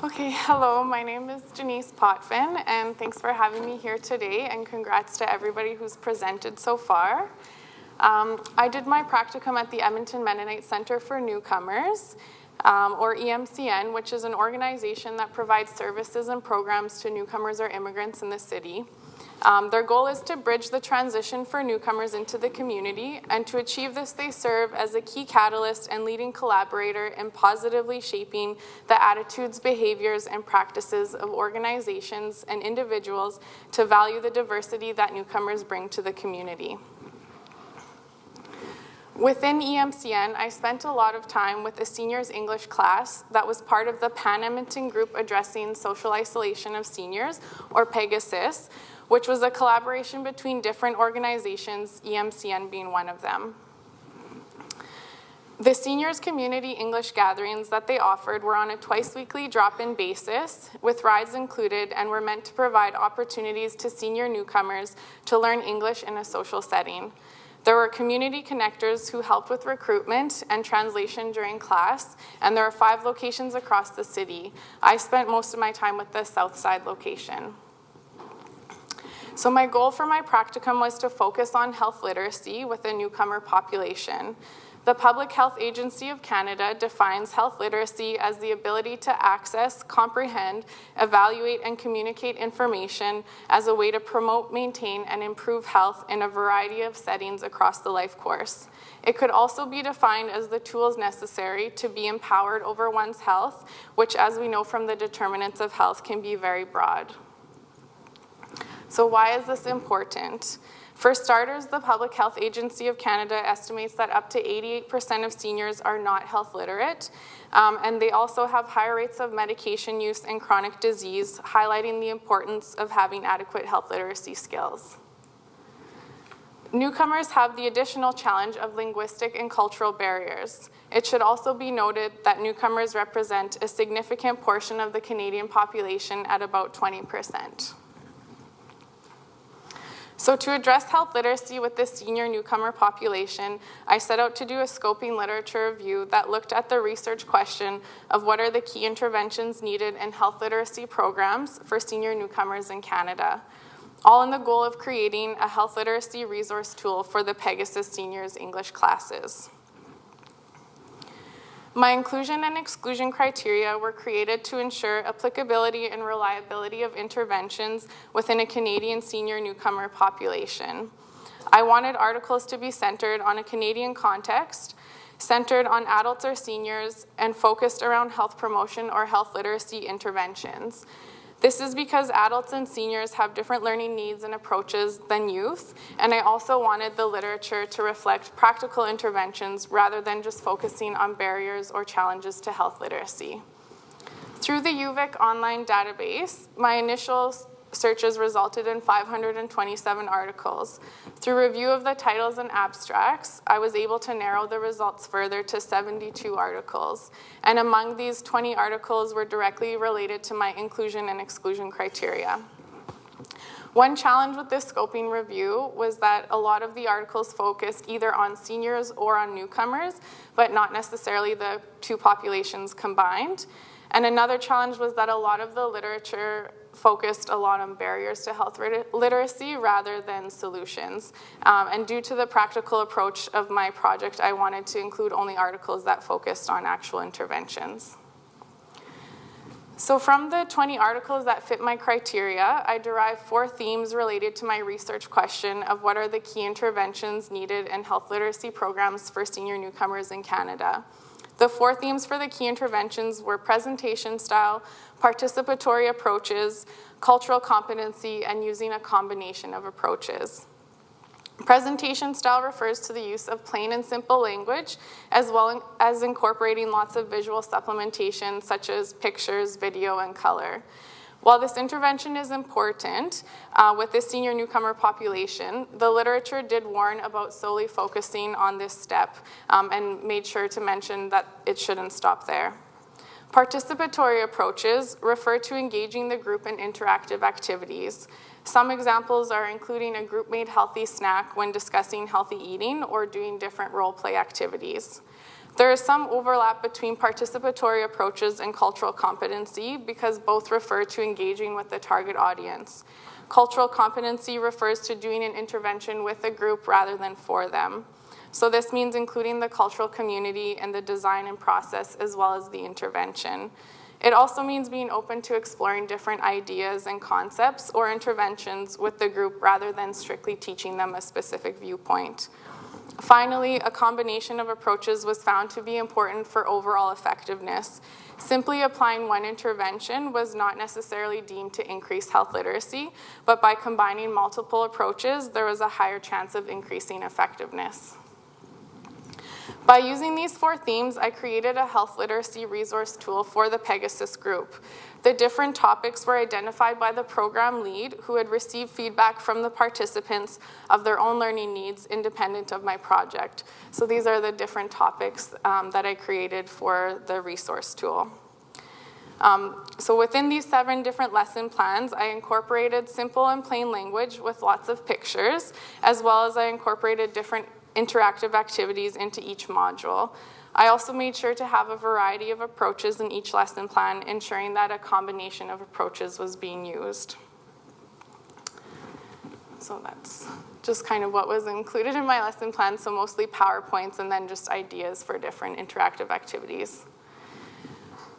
Okay, hello, my name is Denise Potvin, and thanks for having me here today, and congrats to everybody who's presented so far. I did my practicum at the Edmonton Mennonite Center for Newcomers, or EMCN, which is an organization that provides services and programs to newcomers or immigrants in the city. Their goal is to bridge the transition for newcomers into the community, and to achieve this, they serve as a key catalyst and leading collaborator in positively shaping the attitudes, behaviors, and practices of organizations and individuals to value the diversity that newcomers bring to the community. Within EMCN, I spent a lot of time with a seniors English class that was part of the Pan-Edmonton group addressing social isolation of seniors, or Pegasus, which was a collaboration between different organizations, EMCN being one of them. The seniors community English gatherings that they offered were on a twice-weekly drop-in basis, with rides included, and were meant to provide opportunities to senior newcomers to learn English in a social setting. There were community connectors who helped with recruitment and translation during class, and there are 5 locations across the city. I spent most of my time with the South Side location. So my goal for my practicum was to focus on health literacy with a newcomer population. The Public Health Agency of Canada defines health literacy as the ability to access, comprehend, evaluate, and communicate information as a way to promote, maintain, and improve health in a variety of settings across the life course. It could also be defined as the tools necessary to be empowered over one's health, which, as we know from the determinants of health, can be very broad. So why is this important? For starters, the Public Health Agency of Canada estimates that up to 88% of seniors are not health literate, and they also have higher rates of medication use and chronic disease, highlighting the importance of having adequate health literacy skills. Newcomers have the additional challenge of linguistic and cultural barriers. It should also be noted that newcomers represent a significant portion of the Canadian population at about 20%. So to address health literacy with the senior newcomer population, I set out to do a scoping literature review that looked at the research question of what are the key interventions needed in health literacy programs for senior newcomers in Canada, all in the goal of creating a health literacy resource tool for the Pegasus Seniors English classes. My inclusion and exclusion criteria were created to ensure applicability and reliability of interventions within a Canadian senior newcomer population. I wanted articles to be centered on a Canadian context, centered on adults or seniors, and focused around health promotion or health literacy interventions. This is because adults and seniors have different learning needs and approaches than youth, and I also wanted the literature to reflect practical interventions rather than just focusing on barriers or challenges to health literacy. Through the UVic online database, my initial searches resulted in 527 articles. Through review of the titles and abstracts, I was able to narrow the results further to 72 articles. And among these, 20 articles were directly related to my inclusion and exclusion criteria. One challenge with this scoping review was that a lot of the articles focused either on seniors or on newcomers, but not necessarily the two populations combined. And another challenge was that a lot of the literature focused a lot on barriers to health literacy rather than solutions. And due to the practical approach of my project, I wanted to include only articles that focused on actual interventions. So from the 20 articles that fit my criteria, I derived 4 themes related to my research question of what are the key interventions needed in health literacy programs for senior newcomers in Canada. The 4 themes for the key interventions were presentation style, participatory approaches, cultural competency, and using a combination of approaches. Presentation style refers to the use of plain and simple language, as well as incorporating lots of visual supplementation, such as pictures, video, and color. While this intervention is important with this senior newcomer population, the literature did warn about solely focusing on this step and made sure to mention that it shouldn't stop there. Participatory approaches refer to engaging the group in interactive activities. Some examples are including a group-made healthy snack when discussing healthy eating or doing different role play activities. There is some overlap between participatory approaches and cultural competency because both refer to engaging with the target audience. Cultural competency refers to doing an intervention with a group rather than for them. So this means including the cultural community in the design and process as well as the intervention. It also means being open to exploring different ideas and concepts or interventions with the group rather than strictly teaching them a specific viewpoint. Finally, a combination of approaches was found to be important for overall effectiveness. Simply applying one intervention was not necessarily deemed to increase health literacy, but by combining multiple approaches, there was a higher chance of increasing effectiveness. By using these 4 themes, I created a health literacy resource tool for the Pegasus group. The different topics were identified by the program lead, who had received feedback from the participants of their own learning needs independent of my project. So these are the different topics that I created for the resource tool. So within these 7 different lesson plans, I incorporated simple and plain language with lots of pictures, as well as I incorporated different interactive activities into each module. I also made sure to have a variety of approaches in each lesson plan, ensuring that a combination of approaches was being used. So that's just kind of what was included in my lesson plan, so mostly PowerPoints and then just ideas for different interactive activities.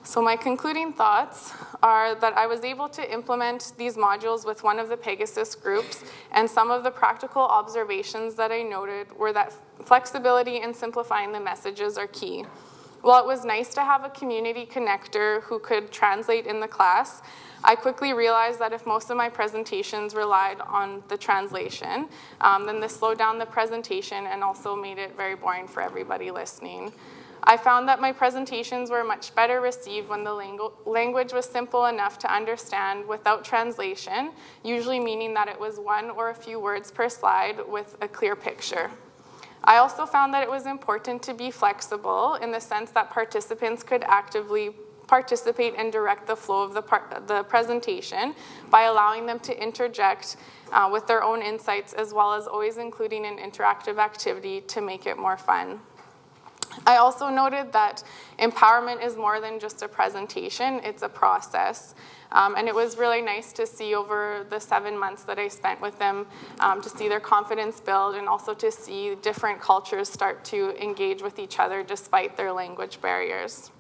So my concluding thoughts are that I was able to implement these modules with one of the Pegasus groups, and some of the practical observations that I noted were that flexibility and simplifying the messages are key. While it was nice to have a community connector who could translate in the class, I quickly realized that if most of my presentations relied on the translation, then this slowed down the presentation and also made it very boring for everybody listening. I found that my presentations were much better received when the language was simple enough to understand without translation, usually meaning that it was 1 or a few words per slide with a clear picture. I also found that it was important to be flexible in the sense that participants could actively participate and direct the flow of the presentation by allowing them to interject with their own insights, as well as always including an interactive activity to make it more fun. I also noted that empowerment is more than just a presentation, it's a process. And it was really nice to see over the 7 months that I spent with them, to see their confidence build and also to see different cultures start to engage with each other despite their language barriers.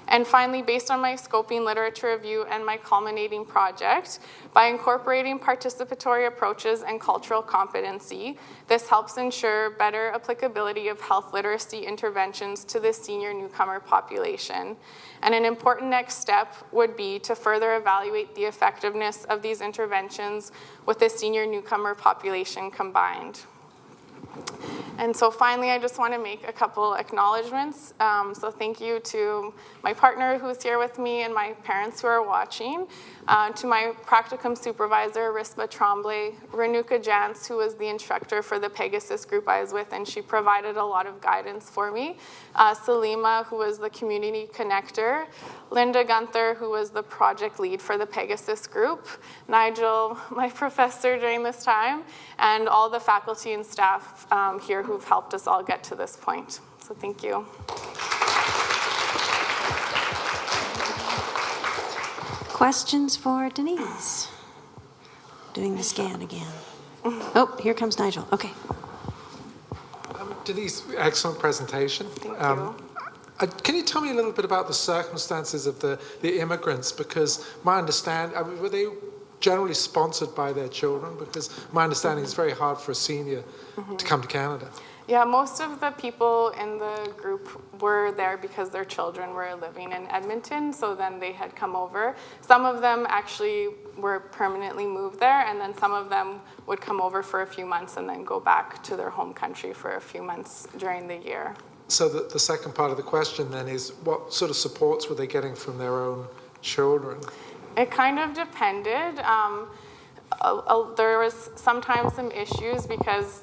And finally, based on my scoping literature review and my culminating project, by incorporating participatory approaches and cultural competency, this helps ensure better applicability of health literacy interventions to the senior newcomer population. And an important next step would be to further evaluate the effectiveness of these interventions with the senior newcomer population combined. And so finally, I just want to make a couple acknowledgements. So thank you to my partner who's here with me and my parents who are watching, to my practicum supervisor, Rispa Tremblay, Renuka Jantz, who was the instructor for the Pegasus group I was with, and she provided a lot of guidance for me, Salima, who was the community connector, Linda Gunther, who was the project lead for the Pegasus group, Nigel, my professor during this time, and all the faculty and staff here who've helped us all get to this point. So thank you. Questions for Denise? Doing the scan again. Oh, here comes Nigel. Okay. Denise, excellent presentation. Thank you. Can you tell me a little bit about the circumstances of the immigrants? Because my understanding, were they generally sponsored by their children? Because my understanding is very hard for a senior to come to Canada. Yeah, most of the people in the group were there because their children were living in Edmonton, so then they had come over. Some of them actually were permanently moved there, and then some of them would come over for a few months and then go back to their home country for a few months during the year. So the second part of the question then is, what sort of supports were they getting from their own children? It kind of depended. There was sometimes some issues because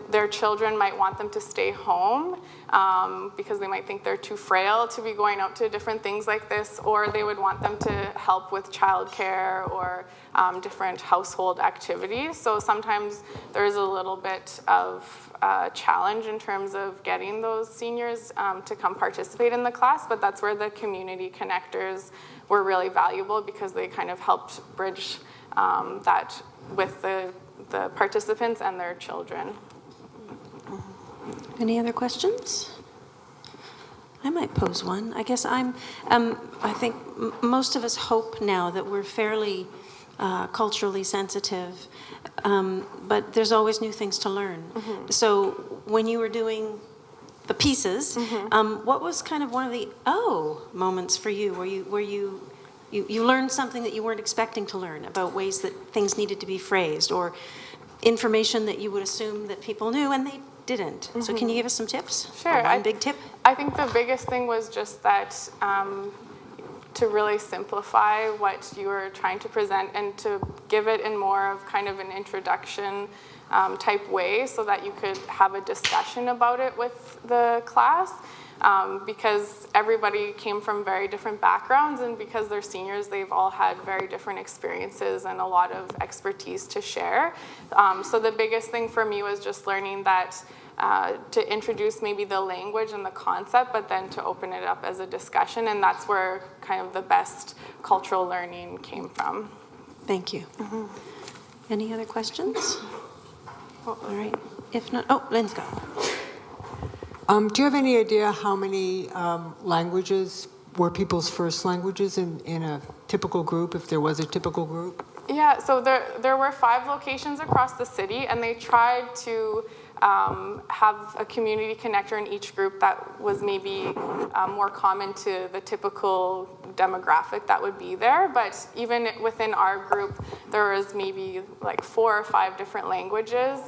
their children might want them to stay home because they might think they're too frail to be going out to different things like this, or they would want them to help with childcare or different household activities. So sometimes there's a little bit of challenge in terms of getting those seniors to come participate in the class, but that's where the community connectors were really valuable because they kind of helped bridge that with the participants and their children. Any other questions? I might pose one. I guess I think most of us hope now that we're fairly culturally sensitive, but there's always new things to learn. Mm-hmm. So when you were doing the pieces, mm-hmm. What was kind of one of the moments for you where you learned something that you weren't expecting to learn about ways that things needed to be phrased, or information that you would assume that people knew and they didn't? Mm-hmm. So can you give us some tips? Sure. One big tip? I think the biggest thing was just that to really simplify what you were trying to present and to give it in more of kind of an introduction type way so that you could have a discussion about it with the class. Because everybody came from very different backgrounds, and because they're seniors, they've all had very different experiences and a lot of expertise to share. So the biggest thing for me was just learning that to introduce maybe the language and the concept, but then to open it up as a discussion, and that's where kind of the best cultural learning came from. Thank you. Mm-hmm. Any other questions? All right. If not, Lynn's got one. Do you have any idea how many languages were people's first languages in a typical group, if there was a typical group? Yeah, so there were 5 locations across the city, and they tried to have a community connector in each group that was maybe more common to the typical demographic that would be there. But even within our group, there was maybe like 4 or 5 different languages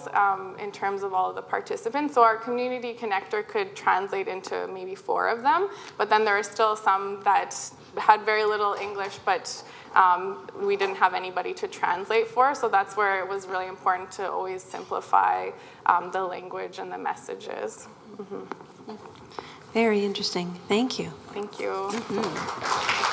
in terms of all of the participants. So our community connector could translate into maybe 4 of them, but then there are still some that had very little English, but we didn't have anybody to translate for, so that's where it was really important to always simplify the language and the messages. Mm-hmm. Very interesting. Thank you. Thank you. Mm-hmm.